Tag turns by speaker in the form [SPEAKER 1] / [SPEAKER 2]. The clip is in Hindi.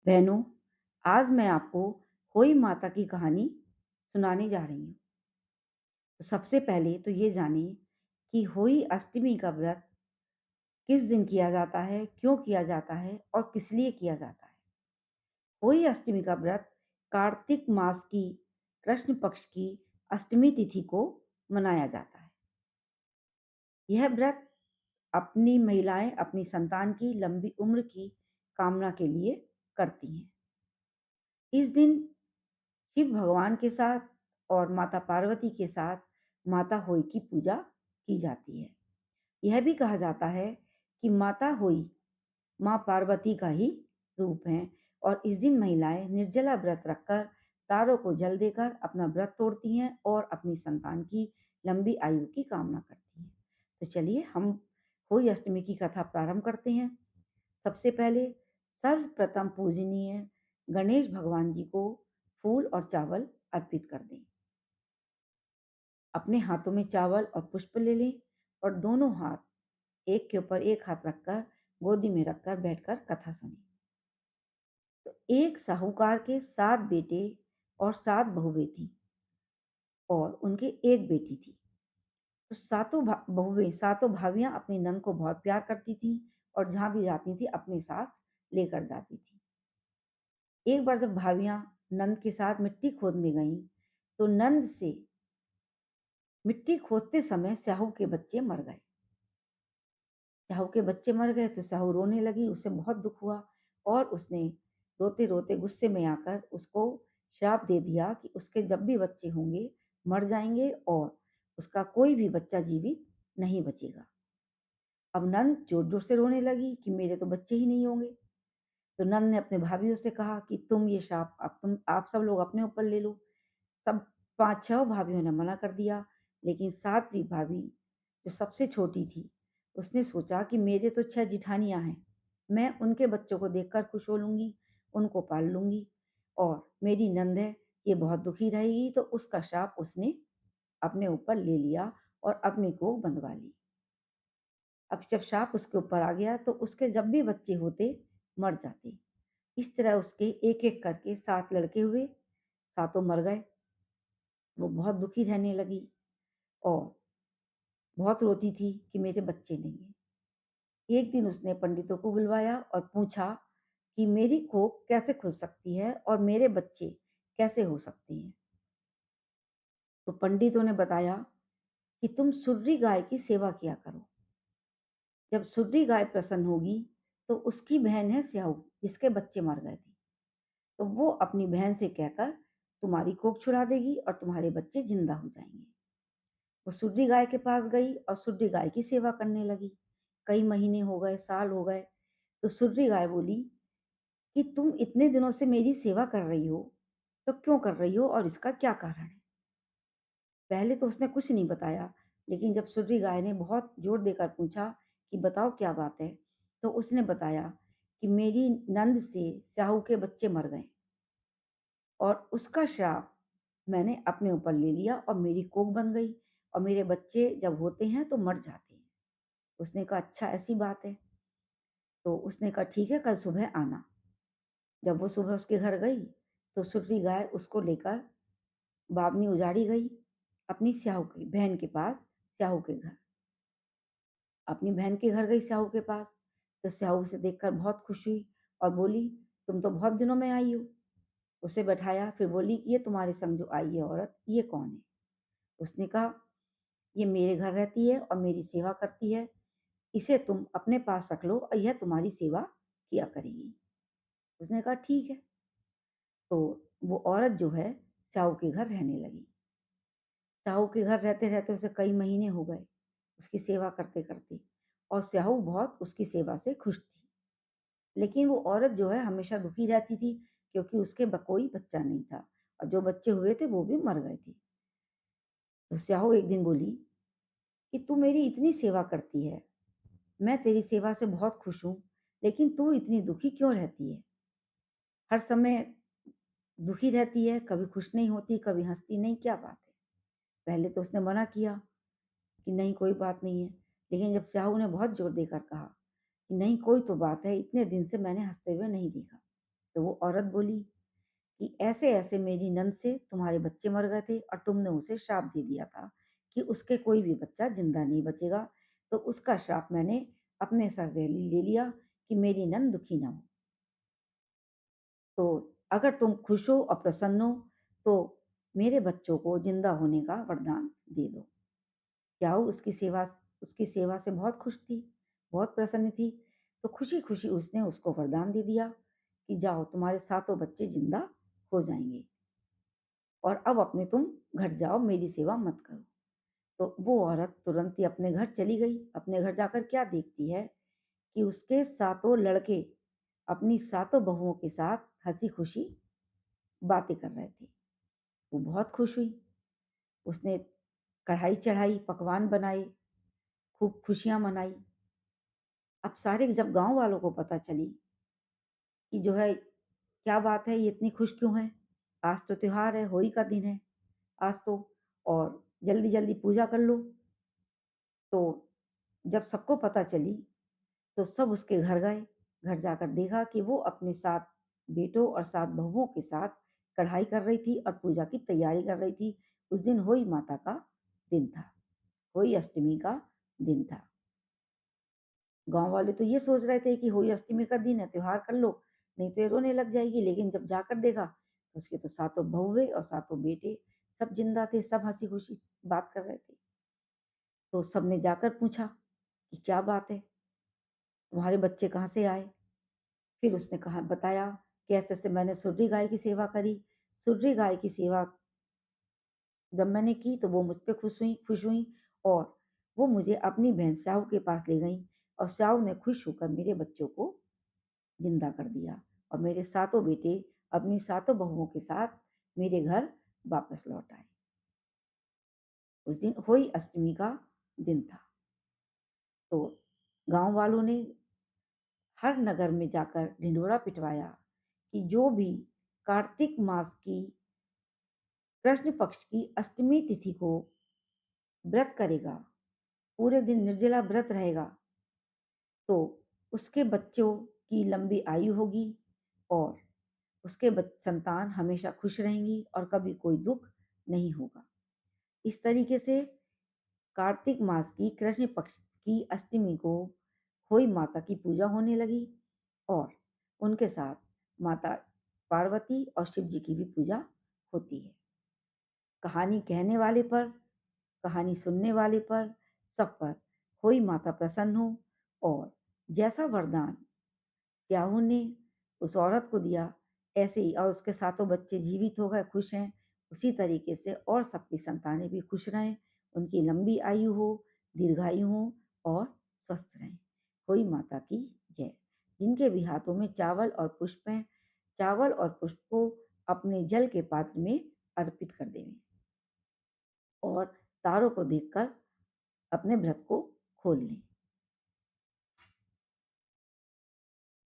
[SPEAKER 1] बहनों, आज मैं आपको होई माता की कहानी सुनाने जा रही हूँ। तो सबसे पहले तो ये जानिए कि होई अष्टमी का व्रत किस दिन किया जाता है, क्यों किया जाता है और किस लिए किया जाता है। होई अष्टमी का व्रत कार्तिक मास की कृष्ण पक्ष की अष्टमी तिथि को मनाया जाता है। यह व्रत अपनी महिलाएं अपनी संतान की लंबी उम्र की कामना के लिए करती हैं। इस दिन शिव भगवान के साथ और माता पार्वती के साथ माता होई की पूजा की जाती है। यह भी कहा जाता है कि माता होई माँ पार्वती का ही रूप है और इस दिन महिलाएं निर्जला व्रत रखकर तारों को जल देकर अपना व्रत तोड़ती हैं और अपनी संतान की लंबी आयु की कामना करती हैं। तो चलिए हम होई अष्टमी की कथा प्रारंभ करते हैं। सबसे पहले सर्वप्रथम पूजनीय गणेश भगवान जी को फूल और चावल अर्पित कर दें। अपने हाथों में चावल और पुष्प ले लें और दोनों हाथ एक के ऊपर एक हाथ रखकर गोदी में रखकर बैठकर कथा सुनें। तो एक साहूकार के 7 बेटे और 7 बहुएं थीं और उनकी एक बेटी थी। तो सातों बहुएं सातों भाभियां अपनी नंद को बहुत प्यार करती थी और जहां भी जाती थी अपने साथ लेकर जाती थी। एक बार जब भाभियां नंद के साथ मिट्टी खोदने गईं तो नंद से मिट्टी खोदते समय स्याहू के बच्चे मर गए। स्याहू के बच्चे मर गए तो स्याहू रोने लगी, उसे बहुत दुख हुआ और उसने रोते रोते गुस्से में आकर उसको श्राप दे दिया कि उसके जब भी बच्चे होंगे मर जाएंगे और उसका कोई भी बच्चा जीवित नहीं बचेगा। अब नंद जोर जोर से रोने लगी कि मेरे तो बच्चे ही नहीं होंगे। तो नंद ने अपने भाभीियों से कहा कि तुम ये श्राप अब आप सब लोग अपने ऊपर ले लो। सब 5-6 भाभीियों ने मना कर दिया, लेकिन 7वीं भाभी जो सबसे छोटी थी उसने सोचा कि मेरे तो 6 जिठानियां हैं, मैं उनके बच्चों को देखकर खुश हो लूंगी, उनको पाल लूंगी और मेरी नंद है ये बहुत दुखी रहेगी। तो उसका श्राप उसने अपने ऊपर ले लिया और अपने को बंधवा ली। अब जब श्राप उसके ऊपर आ गया तो उसके जब भी बच्चे होते मर जाते। इस तरह उसके एक एक करके 7 लड़के हुए, सातों मर गए। वो बहुत दुखी रहने लगी और बहुत रोती थी कि मेरे बच्चे नहीं हैं। एक दिन उसने पंडितों को बुलवाया और पूछा कि मेरी कोख कैसे खुल सकती है और मेरे बच्चे कैसे हो सकते हैं। तो पंडितों ने बताया कि तुम सुर्री गाय की सेवा किया करो। जब सुर्री गाय प्रसन्न होगी तो उसकी बहन है स्याऊ जिसके बच्चे मर गए थे, तो वो अपनी बहन से कहकर तुम्हारी कोख छुड़ा देगी और तुम्हारे बच्चे जिंदा हो जाएंगे। वो सुड्डी गाय के पास गई और सुड्डी गाय की सेवा करने लगी। कई महीने हो गए, साल हो गए। तो सुड्डी गाय बोली कि तुम इतने दिनों से मेरी सेवा कर रही हो, तो क्यों कर रही हो और इसका क्या कारण है। पहले तो उसने कुछ नहीं बताया, लेकिन जब सुड्डी गाय ने बहुत जोर देकर पूछा कि बताओ क्या बात है, तो उसने बताया कि मेरी नंद से स्याहू के बच्चे मर गए और उसका श्राप मैंने अपने ऊपर ले लिया और मेरी कोख बन गई और मेरे बच्चे जब होते हैं तो मर जाते हैं। उसने कहा अच्छा ऐसी बात है। तो उसने कहा ठीक है कल सुबह आना। जब वो सुबह उसके घर गई तो सुर्री गाय उसको लेकर बावनी उजाड़ी गई अपनी स्याहू की बहन के पास, स्याहू के घर। अपनी बहन के घर गई स्याहू के पास। तो स्याहू उसे देखकर बहुत खुश हुई और बोली तुम तो बहुत दिनों में आई हो। उसे बैठाया, फिर बोली कि ये तुम्हारे संग जो आई है औरत ये कौन है। उसने कहा ये मेरे घर रहती है और मेरी सेवा करती है, इसे तुम अपने पास रख लो और यह तुम्हारी सेवा किया करेगी। उसने कहा ठीक है। तो वो औरत जो है स्याऊ के घर रहने लगी। स्याऊ के घर रहते रहते उसे कई महीने हो गए उसकी सेवा करते करते, और स्याऊ बहुत उसकी सेवा से खुश थी। लेकिन वो औरत जो है हमेशा दुखी रहती थी क्योंकि उसके कोई बच्चा नहीं था और जो बच्चे हुए थे वो भी मर गए थे। तो स्याऊ एक दिन बोली कि तू मेरी इतनी सेवा करती है, मैं तेरी सेवा से बहुत खुश हूँ, लेकिन तू इतनी दुखी क्यों रहती है। हर समय दुखी रहती है, कभी खुश नहीं होती, कभी हंसती नहीं, क्या बात है। पहले तो उसने मना किया कि नहीं कोई बात नहीं है, लेकिन जब स्याहू ने बहुत जोर देकर कहा कि नहीं कोई तो बात है, इतने दिन से मैंने हंसते हुए नहीं देखा, तो वो औरत बोली कि ऐसे-ऐसे मेरी नंद से तुम्हारे बच्चे मर गए थे और तुमने उसे श्राप दे दिया था कि उसके कोई भी बच्चा ज़िंदा नहीं बचेगा। तो उसका श्राप मैंने अपने सर ले लिया कि मेरी नंद दुखी ना हो। तो अगर तुम खुश हो और प्रसन्न हो, तो मेरे बच्चों को ज़िंदा होने का वरदान दे दो। स्याऊ उसकी सेवा से बहुत खुश थी, बहुत प्रसन्न थी, तो खुशी-खुशी उसने उसको वरदान दे दिया कि जाओ तुम्हारे सातों बच्चे ज़िंदा हो जाएँगे और अब अपने तुम घर जाओ, मेरी सेवा मत करो। तो वो औरत तुरंत ही अपने घर चली गई। अपने घर जाकर क्या देखती है कि उसके सातों लड़के अपनी सातों बहुओं के साथ हँसी-खुशी बातें कर रहे थे। वो बहुत खुश हुई। उसने कढ़ाई चढ़ाई, पकवान बनाए, खूब खुशियाँ मनाई। अब सारे जब गाँव वालों को पता चली कि जो है क्या बात है, ये इतनी खुश क्यों है? आज तो त्योहार है, होली का दिन है आज तो और जल्दी-जल्दी पूजा कर लो। तो जब सबको पता चली, तो सब उसके घर गए। घर जाकर देखा कि वो अपने 7 बेटों और 7 बहुओं के साथ कढ़ाई कर रही थी और पूजा की तैयारी कर रही थी। उस दिन होई माता का दिन था, होई अष्टमी का दिन था। गाँव वाले तो ये सोच रहे थे कि होली अष्टमी का दिन है, त्योहार कर लो, नहीं तो ये रोने लग जाएगी। लेकिन जब जाकर देखा, तो उसके तो सातों बहुएँ और सातों बेटे सब ज़िंदा थे, सब हँसी-खुशी बात कर रहे थे। तो सबने जाकर पूछा कि क्या बात है? तुम्हारे बच्चे कहाँ से आए? फिर उसने कहा बताया कि ऐसे-ऐसे मैंने सुरली गाय की सेवा करी। सुरली गाय की सेवा जब मैंने की तो वो मुझ पे खुश हुईं और वो मुझे अपनी बहन स्याऊ के पास ले गईं और स्याऊ ने खुश होकर मेरे बच्चों को ज़िंदा कर दिया और मेरे सातों बेटे अपनी सातों बहुओं के साथ मेरे घर वापस लौट आए। उस दिन होली अष्टमी का दिन था। तो गाँव वालों ने हर नगर में जाकर ढिंढोरा पिटवाया कि जो भी कार्तिक मास की कृष्ण पक्ष की अष्टमी तिथि को व्रत करेगा, पूरे दिन निर्जला व्रत रहेगा, तो उसके बच्चों की लंबी आयु होगी और उसके संतान हमेशा खुश रहेंगी और कभी कोई दुख नहीं होगा। इस तरीके से कार्तिक मास की कृष्ण पक्ष की अष्टमी को होई माता की पूजा होने लगी और उनके साथ माता पार्वती और शिव जी की भी पूजा होती है। कहानी कहने वाले पर, कहानी सुनने वाले पर, सब पर होई माता प्रसन्न हो और जैसा वरदान स्याहू ने उस औरत को दिया, ऐसे ही और उसके सातों बच्चे जीवित हो गए, खुश हैं। उसी तरीके से और सबकी संतानें भी खुश रहें, उनकी लंबी आयु हो, दीर्घायु हो और स्वस्थ रहें। होई माता की जय। जिनके भी हाथों में चावल और पुष्प हैं, चावल और पुष्प को अपने जल के पात्र में अर्पित कर देवें और तारों को देखकर अपने व्रत को खोल लें।